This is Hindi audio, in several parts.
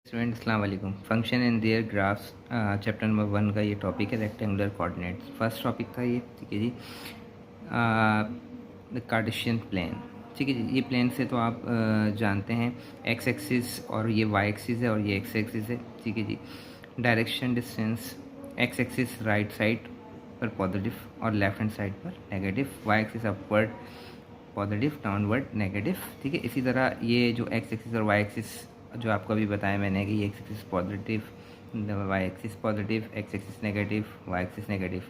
स्टूडेंट अस्सलाम वालेकुम। Function and their graphs chapter number 1 का ये टॉपिक है, रेक्टेंगुलर कोऑर्डिनेट्स। फर्स्ट टॉपिक था ये, ठीक है जी, द कार्टेशियन प्लेन। ठीक है जी, ये प्लेन से तो आप जानते हैं एक्स एक्सिस और ये वाई एक्सिस है और ये एक्स एक्सिस है। ठीक है जी, direction distance X axis right side पर पॉजिटिव और लेफ्ट हैंड साइड पर negative, Y axis upward positive downward negative. ठीक है, इसी तरह ये जो एक्स एक्सिस और वाई एक्सिस जो आपको अभी बताया मैंने कि X axis positive, Y axis positive, X axis negative, Y axis negative,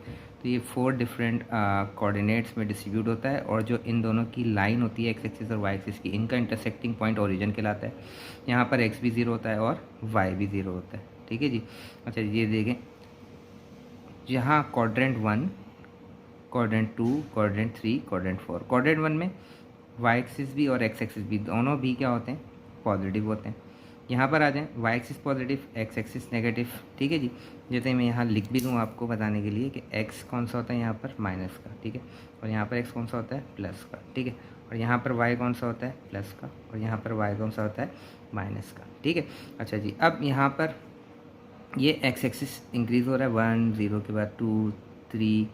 तो ये 4 डिफरेंट कोऑर्डिनेट्स में डिस्ट्रीब्यूट होता है। और जो इन दोनों की लाइन होती है एक्स एक्सिस और वाई एक्सिस की, इनका इंटरसेक्टिंग पॉइंट ओरिजिन कहलाता है। यहाँ पर एक्स भी 0 होता है और वाई भी 0 होता है। ठीक है जी, अच्छा ये देखें, यहाँ quadrant 1, quadrant 2, quadrant 3, quadrant 4। Quadrant 1 में वाई एक्सिस भी और एक्स एक्सिस भी दोनों भी क्या होते हैं, पॉजिटिव होते हैं। यहाँ पर आ जाएं, Y axis positive, X axis negative. ठीक है जी, जैसे मैं यहाँ लिख भी दूँ आपको बताने के लिए कि एक्स कौन सा होता है यहाँ पर माइनस का, ठीक है, और यहाँ पर एक्स कौन सा होता है प्लस का, ठीक है, और यहाँ पर वाई कौन सा होता है प्लस का, और यहाँ पर वाई कौन सा होता है माइनस का। ठीक है, अच्छा जी, अब यहाँ पर ये एक्स एक्सिस इंक्रीज़ हो रहा है, 1 0 के बाद 2 3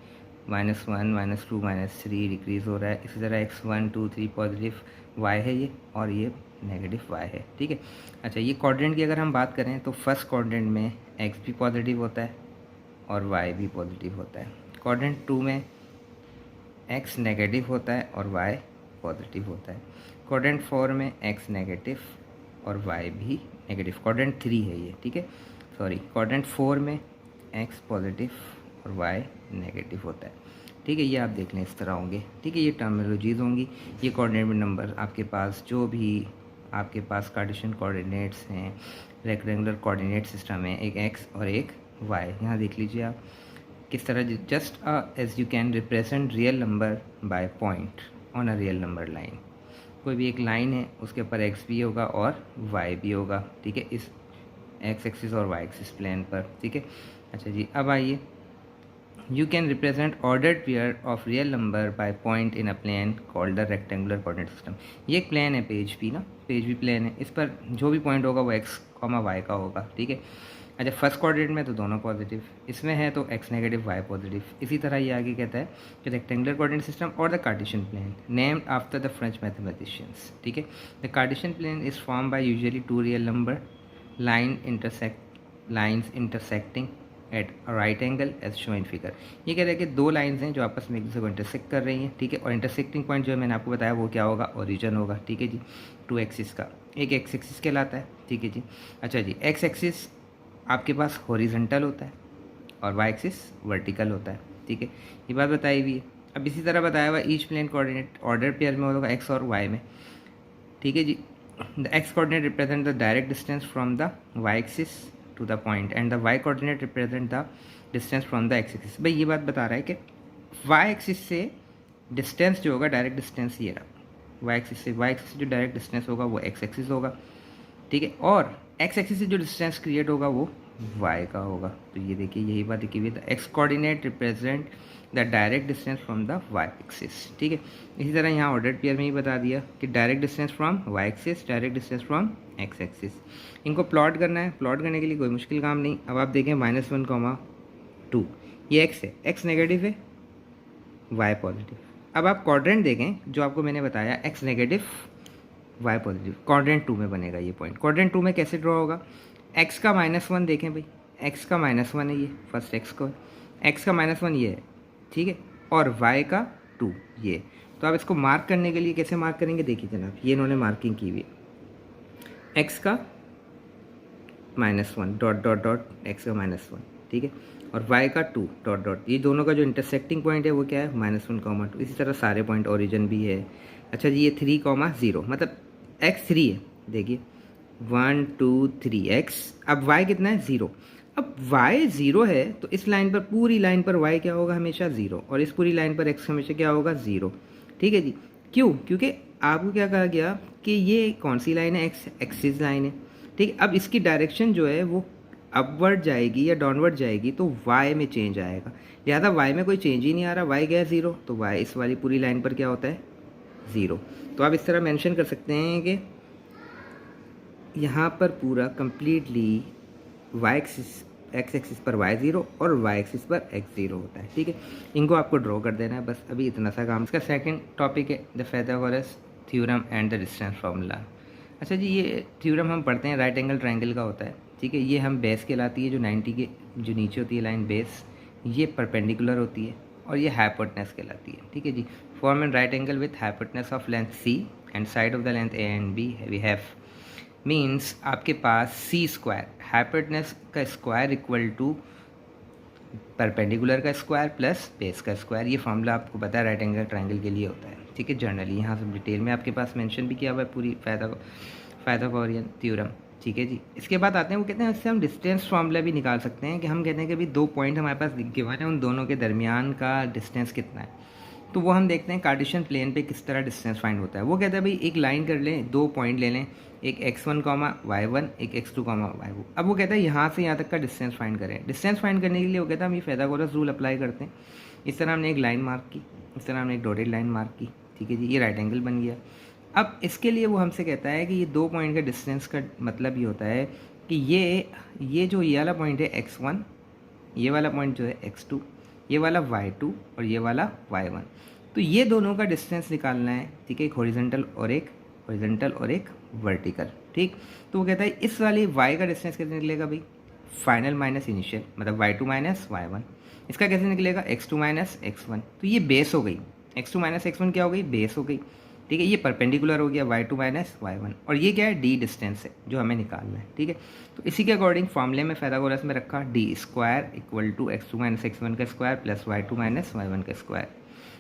-1 -2 -3 डिक्रीज़ हो रहा है। इसी तरह एक्स 1 2 3 पॉजिटिव वाई है ये, और ये नेगेटिव वाई है। ठीक है, अच्छा ये क्वाड्रेंट की अगर हम बात करें तो फर्स्ट क्वाड्रेंट में एक्स भी पॉजिटिव होता है और वाई भी पॉजिटिव होता है। क्वाड्रेंट 2 में एक्स नेगेटिव होता है और वाई पॉजिटिव होता है। क्वाड्रेंट 4 में एक्स नेगेटिव और वाई भी नेगेटिव। क्वाड्रेंट 3 है ये, ठीक है, सॉरी, क्वाड्रेंट 4 में एक्स पॉजिटिव और वाई नेगेटिव होता है। ठीक है, ये आप देख लें इस तरह होंगे। ठीक है, ये टर्मिनोलॉजीज होंगी। ये कोऑर्डिनेट नंबर आपके पास जो भी आपके पास कार्टेशियन कोऑर्डिनेट्स हैं, रेक्टेंगुलर कोऑर्डिनेट सिस्टम है, एक एक्स और एक वाई। यहाँ देख लीजिए आप किस तरह, just as you can represent real number by point on a real number line. कोई भी एक लाइन है उसके ऊपर एक्स भी होगा और वाई भी होगा। ठीक है, इस एक्स एक्सिस और वाई एक्सिस प्लेन पर। ठीक है, अच्छा जी, अब आइए, you can represent ordered pair of real number by point in a plane called the rectangular coordinate system। ये एक प्लेन है, पेज भी ना, पेज भी प्लेन है, इस पर जो भी पॉइंट होगा वो एक्स कॉमा वाई का होगा। ठीक है, अच्छा फर्स्ट कोऑर्डिनेट में तो दोनों पॉजिटिव, इसमें है तो एक्स नेगेटिव वाई पॉजिटिव। इसी तरह ये आगे कहता है कि रेक्टेंगुलर कोऑर्डिनेट सिस्टम और the Cartesian plane named after the French mathematicians. ठीक है, the Cartesian plane is form by usually 2 real number lines intersecting at right angle as show in figure. ये कह रहे हैं कि 2 लाइन्स हैं जो आपस में एक दूसरे को इंटरसेक्ट कर रही हैं। ठीक है, और इंटरसेक्टिंग पॉइंट जो है मैंने आपको बताया वो क्या होगा, ओरिजिन होगा। ठीक है जी, 2 एक्सिस का, एक एक्स एक्सिस कहलाता है। ठीक है जी, अच्छा जी, एक्स एक्सिस आपके पास हॉरिजॉन्टल होता है और वाई एक्सिस वर्टिकल होता है। ठीक है, ये बात बताई हुई है। अब इसी तरह बताया हुआ each plane coordinate order pair में होगा एक्स और वाई में। ठीक है जी, the X coordinate represent the direct distance from the Y axis to the point and the Y coordinate represent the distance from the x axis. भाई ये बात बता रहा है कि वाई एक्सिस से डिस्टेंस जो होगा, डायरेक्ट डिस्टेंस ये रहा, वाई एक्सिस से जो डायरेक्ट डिस्टेंस होगा वो एक्स एक्सिस होगा। ठीक है, और एक्स एक्सिस से जो डिस्टेंस क्रिएट होगा वो वाई का होगा। तो ये देखिए, यही बात लिखी हुई है, the X coordinate represent the direct distance from the Y axis. ठीक है, इसी तरह यहाँ ऑर्डर पेयर में ही बता दिया कि direct distance from Y axis, direct distance from X axis. इनको प्लॉट करना है, प्लॉट करने के लिए कोई मुश्किल काम नहीं। अब आप देखें -1, 2, ये एक्स है, एक्स नेगेटिव है, वाई पॉजिटिव। अब आप क्वाड्रेंट देखें जो आपको मैंने बताया, X negative Y positive, quadrant 2 में बनेगा ये पॉइंट। क्वाड्रेंट 2 में कैसे ड्रॉ होगा, एक्स का -1 देखें भाई, एक्स का -1 है ये, फर्स्ट एक्स को, एक्स का -1 ये है, ठीक है, और वाई का 2 ये। तो आप इसको मार्क करने के लिए कैसे मार्क करेंगे, देखिए जनाब, ये इन्होंने मार्किंग की हुई है, एक्स का -1 डॉट डॉट डॉट, एक्स का -1, ठीक है, और y का 2 डॉट डॉट। ये दोनों का जो इंटरसेक्टिंग पॉइंट है वो क्या है, -1, 2। इसी तरह सारे पॉइंट ओरिजिन भी है। अच्छा जी, ये 3, 0 मतलब x 3 है, देखिए 1 2 3 x। अब y कितना है, 0। अब y 0 है तो इस लाइन पर, पूरी लाइन पर y क्या होगा, हमेशा 0, और इस पूरी लाइन पर x हमेशा क्या होगा, 0। ठीक है जी, क्यों, क्योंकि आपको क्या कहा गया कि ये कौन सी लाइन है, एक्स एक्सिस लाइन है। ठीक है, अब इसकी डायरेक्शन जो है वो अपवर्ड जाएगी या डाउनवर्ड जाएगी तो y में चेंज आएगा, लिहाजा y में कोई चेंज ही नहीं आ रहा, y गया 0, तो y इस वाली पूरी लाइन पर क्या होता है, 0। तो आप इस तरह मेंशन कर सकते हैं कि यहाँ पर पूरा कम्प्लीटली वाई एक्स एक्सिस पर y0 और y एक्सिस पर x0 होता है, ठीक है। इनको आपको ड्रॉ कर देना है, बस अभी इतना सा काम। इसका सेकंड टॉपिक है the Pythagoras theorem and the distance formula. अच्छा जी, ये थ्योरम हम पढ़ते हैं राइट एंगल ट्रायंगल का होता है, ठीक है। ये हम बेस कहलाती है, जो 90 के जो नीचे होती है लाइन बेस, ये परपेंडिकुलर होती है, और ये हाइपोटेनस कहलाती है, ठीक है जी। Form an right angle with hypotenuse of length c and side of the length a and b we have means आपके पास सी स्क्वायर हाइपोटेनस का स्क्वायर इक्वल टू परपेंडिकुलर का स्क्वायर प्लस बेस का स्क्वायर। ये फॉर्मूला आपको पता है राइट एंगल ट्रायंगल के लिए होता है, ठीक है। जनरली यहाँ से डिटेल में आपके पास मेंशन भी किया हुआ है पूरी पाइथागोरियन थ्योरम, ठीक है जी। इसके बाद आते हैं, वो कहते हैं इससे हम डिस्टेंस फार्मूला भी निकाल सकते हैं, कि हम कहते हैं कि भाई दो पॉइंट हमारे पास गिवन है, उन दोनों के दरमियान का डिस्टेंस कितना है। तो वो हम देखते हैं कार्टेशियन प्लेन पे किस तरह डिस्टेंस फाइंड होता है। वो कहता है भाई एक लाइन कर लें, दो पॉइंट ले लें, एक x1, y1, एक x2, y2। अब वो कहता है यहाँ से यहाँ तक का डिस्टेंस फाइंड करें। डिस्टेंस फाइंड करने के लिए वो कहता है हम ये पाइथागोरस रूल अप्लाई करते हैं। इस तरह हमने एक लाइन मार्क की, इस तरह हमने एक डॉटेड लाइन मार्क की, ठीक है जी। ये राइट एंगल बन गया। अब इसके लिए वो हमसे कहता है कि ये दो पॉइंट का डिस्टेंस का मतलब ये होता है कि ये जो ये वाला पॉइंट है x1, ये वाला पॉइंट जो है x2, ये वाला y2 और ये वाला y1, तो ये दोनों का डिस्टेंस निकालना है, ठीक है। एक हॉरिजॉन्टल और एक वर्टिकल, ठीक। तो वो कहता है इस वाले y का डिस्टेंस कैसे निकलेगा भाई, फाइनल माइनस इनिशियल, मतलब y2 माइनस y1। इसका कैसे निकलेगा, x2 माइनस x1। तो ये बेस हो गई, x2 माइनस x1 क्या हो गई, बेस हो गई, ठीक है। ये परपेंडिकुलर हो गया y2 माइनस y1, और ये क्या है, d डिस्टेंस है जो हमें निकालना है, ठीक है। तो इसी के अकॉर्डिंग फॉर्मूले में पाइथागोरस में रखा d square equal to x2 minus x1 का square plus y2 minus y1 का स्क्वायर।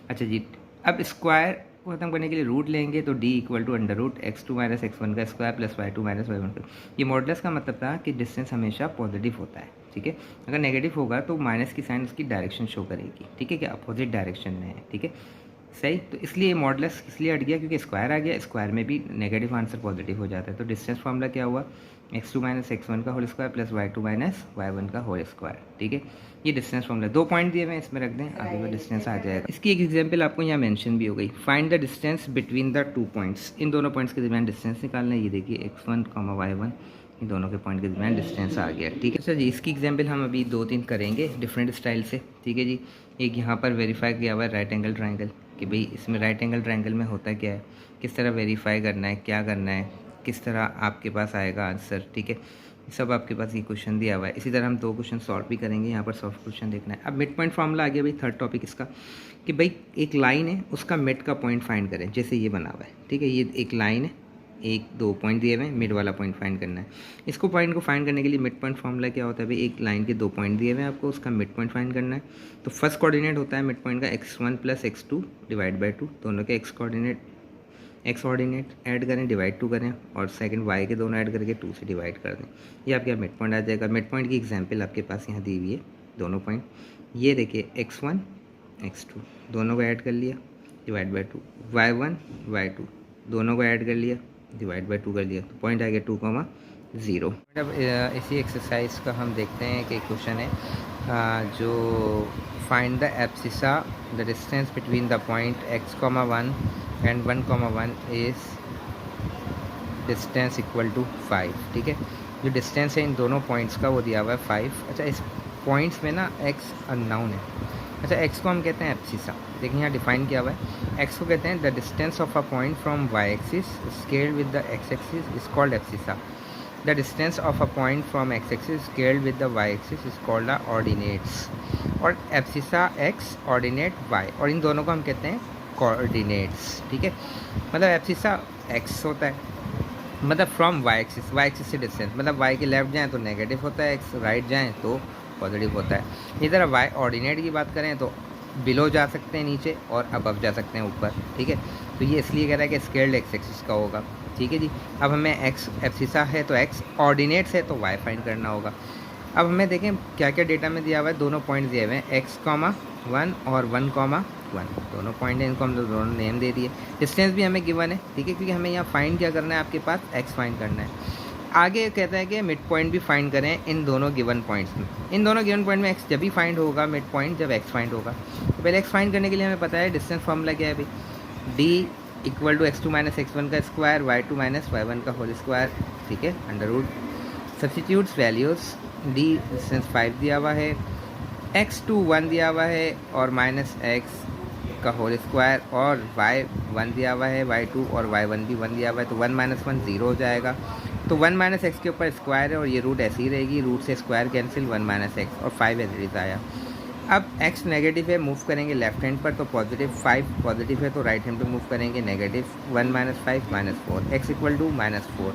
अच्छा जी, अब स्क्वायर को खत्म करने के लिए रूट लेंगे, तो d equal to under root x2 minus x1 का square plus y2 minus y1 का। ये मॉडुलस का मतलब था कि डिस्टेंस हमेशा पॉजिटिव होता है, ठीक है। अगर नेगेटिव होगा तो माइनस की साइन उसकी डायरेक्शन शो करेगी, ठीक है, कि अपोजिट डायरेक्शन में है, ठीक है, सही। तो इसलिए मॉडुलस इसलिए हट गया क्योंकि स्क्वायर आ गया, स्क्वायर में भी नेगेटिव आंसर पॉजिटिव हो जाता है। तो डिस्टेंस फार्मूला क्या हुआ, x2 माइनस x1 का whole square plus y2 minus y1 का होल स्क्वायर, ठीक है। ये डिस्टेंस फार्मूला, दो पॉइंट दिए हुए हैं, इसमें रख दें, आगे का डिस्टेंस आ जाएगा। इसकी एक एग्जांपल आपको यहाँ मेंशन भी हो गई, find the distance between the two points. इन दोनों पॉइंट्स के दरमियान डिस्टेंस निकालना है। ये देखिए x1, y1, इन दोनों के पॉइंट के दरमियान डिस्टेंस आ गया, ठीक है। अच्छा जी, इसकी एग्जांपल हम अभी दो तीन करेंगे डिफरेंट स्टाइल से, ठीक है जी। एक यहाँ पर वेरीफाई किया हुआ है राइट एंगल ट्रायंगल, कि भाई इसमें राइट एंगल ट्रायंगल में होता क्या है, किस तरह वेरीफाई करना है, क्या करना है, किस तरह आपके पास आएगा आंसर, ठीक है। सब आपके पास ये क्वेश्चन दिया हुआ है। इसी तरह हम दो क्वेश्चन सॉल्व भी करेंगे, यहाँ पर सॉल्व क्वेश्चन देखना है। अब मिड पॉइंट फार्मूला आ गया भाई, थर्ड टॉपिक इसका, कि भाई एक लाइन है, उसका मिड का पॉइंट फाइंड करें। जैसे ये बना हुआ है, ठीक है, ये एक लाइन है, एक दो पॉइंट दिए हुए हैं, मिड वाला पॉइंट फाइंड करना है। इसको पॉइंट को फाइंड करने के लिए मिड पॉइंट फार्मूला क्या होता है भाई, एक लाइन के दो पॉइंट दिए हुए हैं आपको, उसका मिड पॉइंट फाइंड करना है। तो फर्स्ट कोऑर्डिनेट होता है मिड पॉइंट का x1 plus x2 divide by 2, दोनों के x ऑर्डिनेट ऐड करें, डिवाइड 2 करें, और सेकंड y के दोनों ऐड करके 2 से डिवाइड कर दें। ये आपका मिड पॉइंट आ जाएगा। मिड पॉइंट की एग्जांपल आपके पास यहाँ दी हुई है, दोनों पॉइंट। ये देखिए x1 x2 दोनों को ऐड कर लिया, डिवाइड बाई 2, y1 y2 दोनों को ऐड कर लिया, डिवाइड बाई 2 कर लिया, तो पॉइंट आ गया 2,0। अब इसी एक्सरसाइज का हम देखते हैं कि क्वेश्चन है जो find the abscissa the distance between the point x,1 and 1,1 is distance equal to 5, ठीक है। जो डिस्टेंस है इन दोनों पॉइंट्स का वो दिया हुआ है 5। अच्छा, इस पॉइंट्स में ना x अननोन है। अच्छा, x को हम कहते हैं एब्सिसा, देखिए यहाँ डिफाइन किया हुआ है। x को कहते हैं the distance of a point from y axis scaled with the x axis is called abscissa. The distance of a point from x axis scaled with the y axis is called the ordinates. और एब्सिसा x, ऑर्डिनेट y, और इन दोनों को हम कहते हैं कोऑर्डिनेट्स, ठीक है। मतलब एब्सिसा x होता है, मतलब फ्रॉम y एक्सिस से डिस्टेंस, मतलब y के लेफ्ट जाएँ तो नेगेटिव होता है, x राइट जाएँ तो पॉजिटिव होता है। इधर y ऑर्डिनेट की बात करें तो बिलो जा सकते हैं नीचे, और अबव जा सकते हैं ऊपर, ठीक है। तो ये इसलिए कह रहा है कि स्केल्ड x एक्सिस का होगा, ठीक है जी। अब हमें x एब्सिसा है तो x, ऑर्डिनेट्स है तो y फाइंड करना होगा। अब हमें देखें क्या क्या डेटा में दिया हुआ है, दोनों पॉइंट दिए हुए हैं x,1 और 1,1 दोनों पॉइंट हैं, इनको हम दोनों नेम दे दिए। डिस्टेंस भी हमें गिवन है, ठीक है, क्योंकि हमें यहाँ फाइंड क्या करना है, आपके पास x फाइंड करना है। आगे कहता है कि मिड पॉइंट भी फाइंड करें इन दोनों गिवन पॉइंट्स में। इन दोनों गिवन पॉइंट में x जब भी फाइंड होगा, मिड पॉइंट जब x फाइंड होगा। तो पहले x फाइंड करने के लिए हमें पता है डिस्टेंस फार्मूला क्या है भाई, d equal to x2 minus x1 का स्क्वायर y2 माइनस y1 का होल स्क्वायर, ठीक है, under root. Substitutes values, D distance 5 दिया हुआ है, x2 1 दिया हुआ है और माइनस x का होल स्क्वायर, और y1 दिया हुआ है, y2 और y1 भी 1 दिया हुआ है, तो 1 माइनस 1 0 हो जाएगा। तो 1 माइनस एक्स के ऊपर स्क्वायर है और ये रूट ऐसी ही रहेगी, रूट से स्क्वायर कैंसिल, 1 माइनस एक्स और 5 एज इट इज आया। अब x नेगेटिव है, मूव करेंगे लेफ्ट हैंड पर, तो पॉजिटिव 5 पॉजिटिव है, तो राइट हैंड पे मूव करेंगे negative 1 minus 5 minus 4, x equal to minus 4।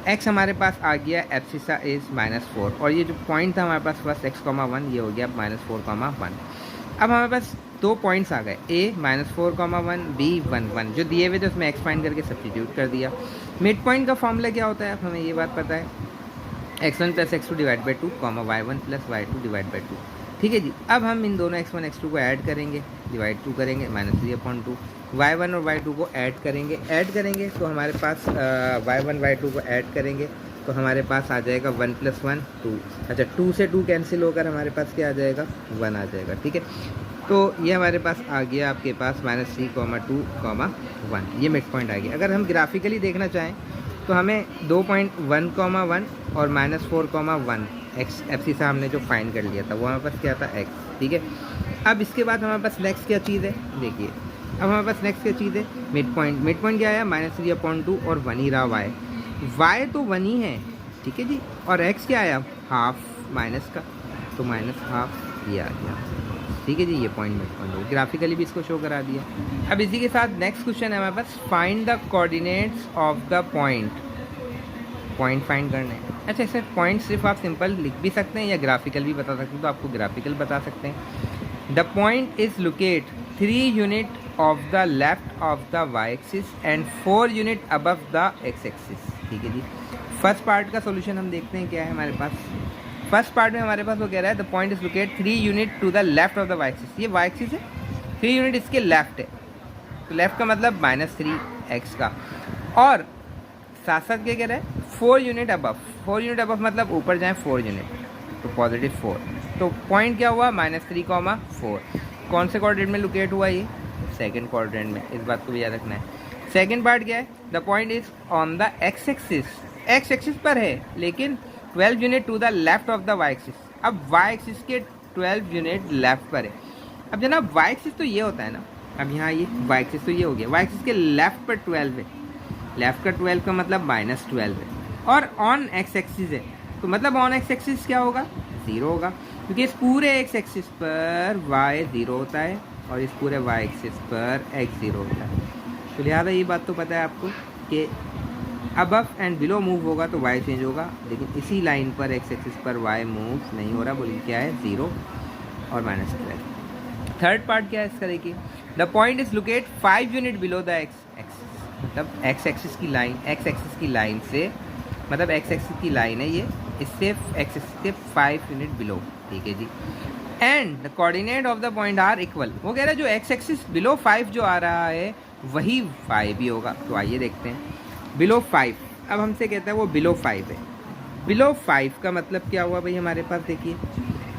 x हमारे पास आ गया एब्सिसा इज माइनस 4, और ये जो पॉइंट था हमारे पास फर्स्ट x,1 ये हो गया माइनस 4,1। अब हमारे पास 2 पॉइंट्स आ गए, a माइनस 4,1, b 1 1, जो दिए हुए थे उसमें x फाइंड करके सब्स्टिट्यूट कर दिया। मिड पॉइंट का फॉर्मूला क्या होता है, अब हमें ये बात पता है, x1 plus x2 divide by 2, y1 plus y2 divide by 2, ठीक है जी। अब हम इन दोनों x1 x2 को ऐड करेंगे, डिवाइड 2 करेंगे, माइनस 3/2, y1 और y2 को ऐड करेंगे तो हमारे पास y1 y2 को ऐड करेंगे तो हमारे पास आ जाएगा 1 + 1 2, अच्छा 2 से 2 कैंसिल होकर हमारे पास क्या आ जाएगा, 1 आ जाएगा, ठीक है। तो ये हमारे पास आ गया आपके पास -3, 2, 1, ये मिड पॉइंट आ गया। अगर हम ग्राफिकली देखना चाहें तो हमें 2.1, 1 और -4,1 एक्स एब्सिसा हमने जो फाइंड कर लिया था वो हमारे पास क्या था, x, ठीक है। अब इसके बाद हमारे पास नेक्स्ट क्या चीज़ है, देखिए अब हमारे पास नेक्स्ट क्या चीज़ है, मिड पॉइंट क्या आया, -3/2 और 1 ही रहा y तो 1 ही है, ठीक है जी, और x क्या आया, हाफ माइनस का, तो -12 ये आ गया, ठीक है जी। ये पॉइंट मिड पॉइंट हो, ग्राफिकली भी इसको शो करा दिया। अब इसी के साथ नेक्स्ट क्वेश्चन है हमारे पास, find the coordinates of the point find करना है। अच्छा इसे पॉइंट सिर्फ आप सिंपल लिख भी सकते हैं या ग्राफिकल भी बता सकते हैं, तो आपको ग्राफिकल बता सकते हैं। The point is locate 3 unit of the left of the Y axis and 4 unit above the x axis, ठीक है जी। फर्स्ट पार्ट का सोल्यूशन हम देखते हैं क्या है हमारे पास। फर्स्ट पार्ट में हमारे पास वो कह रहा है the point is locate 3 unit to the left of the Y axis, ये वाई एक्सिस है, 3 यूनिट इसके लेफ्ट है, तो लेफ्ट का मतलब -3x का, और साथ साथ क्या कह रहा है 4 यूनिट अबव, 4 यूनिट अबव मतलब ऊपर जाएँ 4 यूनिट, तो +4, तो पॉइंट क्या हुआ -3,4। कौन से क्वाड्रेंट में लोकेट हुआ ये, सेकंड क्वाड्रेंट में, इस बात को भी याद रखना है। सेकंड पार्ट क्या है, the point is on the x axis पर है, लेकिन 12 unit to the left of the Y axis. अब वाई एक्सिस के 12 यूनिट लेफ्ट पर है। अब जनाब वाई एक्सिस तो ये होता है ना, अब यहाँ ये वाई एक्सिस तो ये हो गया, वाई एक्सिस के लेफ्ट पर 12 है, लेफ्ट का 12 का मतलब -12 है, और ऑन एक्स एक्सिस है, तो मतलब ऑन एक्स एक्सिस क्या होगा, 0 होगा, क्योंकि इस पूरे एक्स एक्सिस पर y 0 होता है और इस पूरे y एक्सिस पर x 0 होता है। तो लिहाजा ये बात तो पता है आपको कि अबव एंड बिलो मूव होगा तो y चेंज होगा, लेकिन इसी लाइन पर एक्स एक्सिस पर y मूव नहीं हो रहा, बोलिए क्या है, 0 और -12। थर्ड पार्ट क्या है इसका, देखिए the point is locate 5 unit below the x axis, मतलब एक्स एक्सिस की लाइन से, मतलब एक्स एक्सिस की लाइन है ये, इससे एक्स एक्सिस के 5 यूनिट बिलो, ठीक है जी। And the coordinate of the point are equal, वो कह रहा है जो एक्स एक्सिस बिलो 5 जो आ रहा है वही y भी होगा, तो आइए देखते हैं। बिलो 5, अब हमसे कहता है वो बिलो 5 है, बिलो 5 का मतलब क्या हुआ भाई हमारे पास, देखिए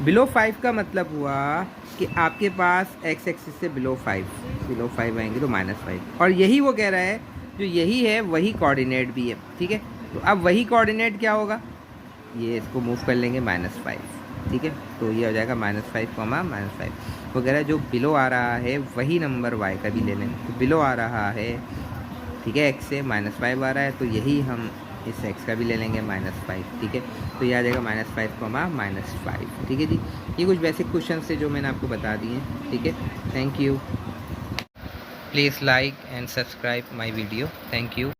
बिलो 5 का मतलब हुआ कि आपके पास एक्स एक्सिस से बिलो 5 आएंगे तो -5, और यही वो कह रहा है जो यही है वही कोऑर्डिनेट भी है, ठीक है। तो अब वही कोऑर्डिनेट क्या होगा, ये इसको मूव कर लेंगे -5, ठीक है, तो ये हो जाएगा -5, -5। वो कह रहा है जो बिलो आ रहा है वही नंबर y का भी ले लें, तो बिलो आ रहा है, ठीक है, x से -5 आ रहा है, तो यही हम इस x का भी ले लेंगे -5, ठीक है, तो ये आ जाएगा -5, -5, ठीक है जी। ये कुछ बेसिक क्वेश्चन थे जो मैंने आपको बता दिए हैं, ठीक है। Thank you, please like and subscribe my video, thank you.